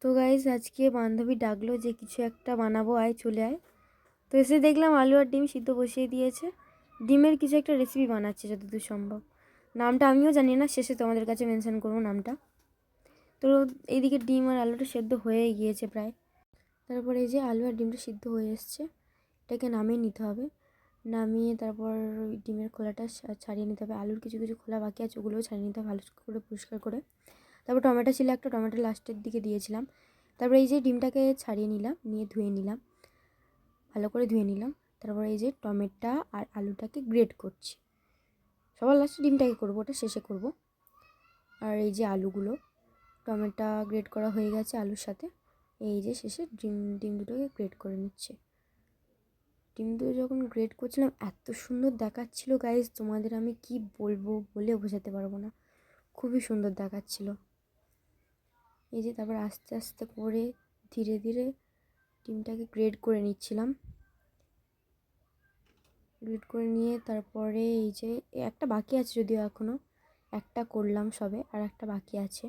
তো গাইস আজকে বান্ধবী ডাকলো যে কিছু একটা বানাবো, আয় চলে আয়। তো এসে দেখলাম আলু আর ডিম সিদ্ধ বসিয়ে দিয়েছে। ডিমের কিছু একটা রেসিপি বানাচ্ছে যতদূর সম্ভব। নামটা আমিও জানি না, শেষে তোমাদের কাছে মেনশন করবো নামটা। তো এইদিকে ডিম আর আলুটা সেদ্ধ হয়ে গিয়েছে প্রায়। তারপরে এই যে আলু আর ডিমটা সিদ্ধ হয়ে এসছে, এটাকে নামিয়ে নিতে হবে। নামিয়ে তারপর ডিমের খোলাটা ছাড়িয়ে নিতে হবে। আলুর কিছু কিছু খোলা বাকি আছে, ওগুলোও ছাড়িয়ে নিতে হবে ভালো করে পরিষ্কার করে। তারপর টমেটো ছিল একটা, টমেটো লাস্টের দিকে দিয়েছিলাম। তারপরে এই যে ডিমটাকে ছাড়িয়ে নিলাম, নিয়ে ধুয়ে নিলাম, ভালো করে ধুয়ে নিলাম। তারপরে এই যে টমেটো আর আলুটাকে গ্রেট করছি। সবার লাস্টে ডিমটাকে করবো, ওটা শেষে করব। আর এই যে আলুগুলো, টমেটো গ্রেট করা হয়ে গেছে আলুর সাথে। এই যে শেষে ডিম দুটোকে গ্রেট করে নিচ্ছে। ডিম দুটো যখন গ্রেট করছিলাম এত সুন্দর দেখাচ্ছিল গাইস, তোমাদের আমি কি বলবো, বলে বোঝাতে পারবো না, খুবই সুন্দর দেখাচ্ছিল। এই যে তারপর আস্তে আস্তে করে ধীরে ধীরে ডিমটাকে গ্রেট করে নিচ্ছিলাম। গ্রেট করে নিয়ে তারপরে এই যে একটা বাকি আছে, যদিও এখনও একটা করলাম সবে, আর একটা বাকি আছে।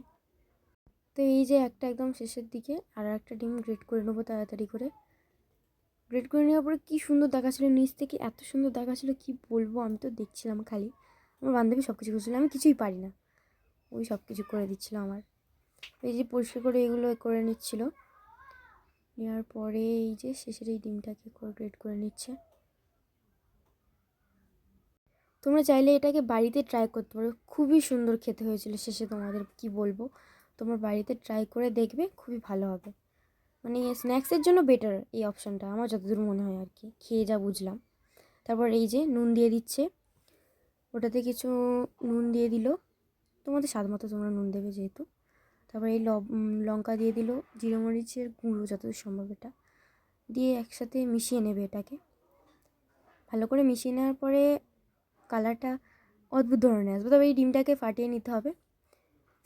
তো এই যে একটা একদম শেষের দিকে আর একটা ডিম গ্রেট করে নেবো তাড়াতাড়ি করে। গ্রেট করে নেওয়ার পরে কী সুন্দর দেখাচ্ছিল, নিচ থেকে এত সুন্দর দেখাচ্ছিল কি বলবো। আমি তো দেখছিলাম খালি, আমার বান্ধবী সব কিছু করছিল, আমি কিছুই পারি না, ওই সব কিছু করে দিচ্ছিল আমার। এই যে পরিষ্কার করে এগুলো করে নিচ্ছিল। নেওয়ার পরে এই যে শেষের এই ডিমটাকে গ্রেট করে নিচ্ছে। তোমরা চাইলে এটাকে বাড়িতে ট্রাই করতে পারো, খুবই সুন্দর খেতে হয়েছিল শেষে, তোমাদের কি বলবো। তোমার বাড়িতে ট্রাই করে দেখবে, খুবই ভালো হবে। মানে স্ন্যাক্সের জন্য বেটার এই অপশানটা, আমার যতদূর মনে হয় আর কি, খেয়ে যা বুঝলাম। তারপর এই যে নুন দিয়ে দিচ্ছে, ওটাতে কিছু নুন দিয়ে দিল, তোমাদের স্বাদ মতো তোমরা নুন দেবে যেহেতু। তারপর এই লঙ্কা দিয়ে দিল, জিরে মরিচের গুঁড়ো যতদূর সম্ভব এটা দিয়ে একসাথে মিশিয়ে নেবে এটাকে। ভালো করে মিশিয়ে নেওয়ার পরে কালারটা অদ্ভুত ধরনের আসবে। তবে এই ডিমটাকে ফাটিয়ে নিতে হবে,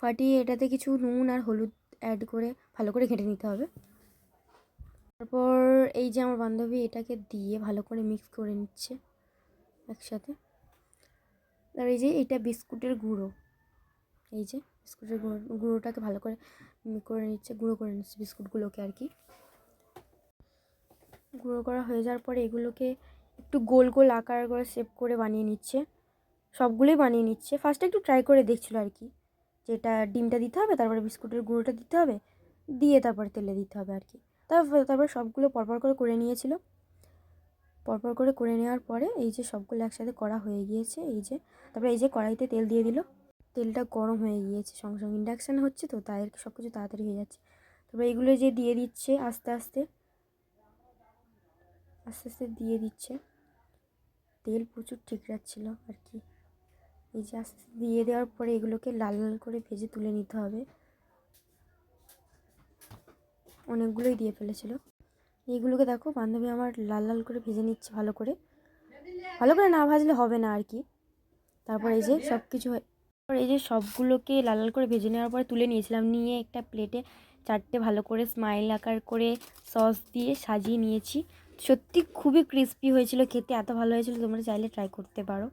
ফাটিয়ে এটাতে কিছু নুন আর হলুদ অ্যাড করে ভালো করে ঘেঁটে নিতে হবে। তারপর এই যে আমার বান্ধবী এটাকে দিয়ে ভালো করে মিক্স করে নিচ্ছে একসাথে। আর এই যে এটা বিস্কুটের গুঁড়ো, এই যে বিস্কুটের গুঁড়োটাকে ভালো করে গুঁড়ো করে নিচ্ছে বিস্কুটগুলোকে আর কি। গুঁড়ো করা হয়ে যাওয়ার পরে এগুলোকে একটু গোল গোল আকার করে শেপ করে বানিয়ে নিচ্ছে, সবগুলোই বানিয়ে নিচ্ছে। ফার্স্টে একটু ট্রাই করে দেখছিলো আর কি, যেটা ডিমটা দিতে হবে, তারপরে বিস্কুটের গুঁড়োটা দিতে হবে, দিয়ে তারপরে তেলে দিতে হবে আর কি। তারপর সবগুলো পরপর করে নিয়েছিল। পরপর করে নেওয়ার পরে এই যে সবগুলো একসাথে করা হয়ে গিয়েছে। এই যে তারপরে এই যে কড়াইতে তেল দিয়ে দিল, তেলটা গরম হয়ে গিয়েছে, সঙ্গে সঙ্গে ইন্ডাকশান হচ্ছে তো তাই সব কিছু তাড়াতাড়ি হয়ে যাচ্ছে। তারপরে এইগুলো যে দিয়ে দিচ্ছে আস্তে আস্তে আস্তে আস্তে দিয়ে দিচ্ছে, তেল প্রচুর ঠিক রাখছিল আর কি। এই যে আস্তে আস্তে দিয়ে দেওয়ার পরে এগুলোকে লাল লাল করে ভেজে তুলে নিতে হবে। অনেকগুলোই দিয়ে ফেলেছিল। এইগুলোকে দেখো বান্ধবী আমার লাল লাল করে ভেজে নিচ্ছে ভালো করে, ভালো করে না ভাজলে হবে না আর কি। তারপর এই যে সব কিছু, এই যে সবগুলোকে লাল লাল করে ভেজে নেওয়ার পরে তুলে নিয়েছিলাম, নিয়ে একটা প্লেটে চারটে ভালো করে স্মাইল আকার করে সস দিয়ে সাজিয়ে নিয়েছি। সত্যি খুবই ক্রিস্পি হয়েছিল, খেতে এত ভালো হয়েছিল, তোমরা চাইলে ট্রাই করতে পারো।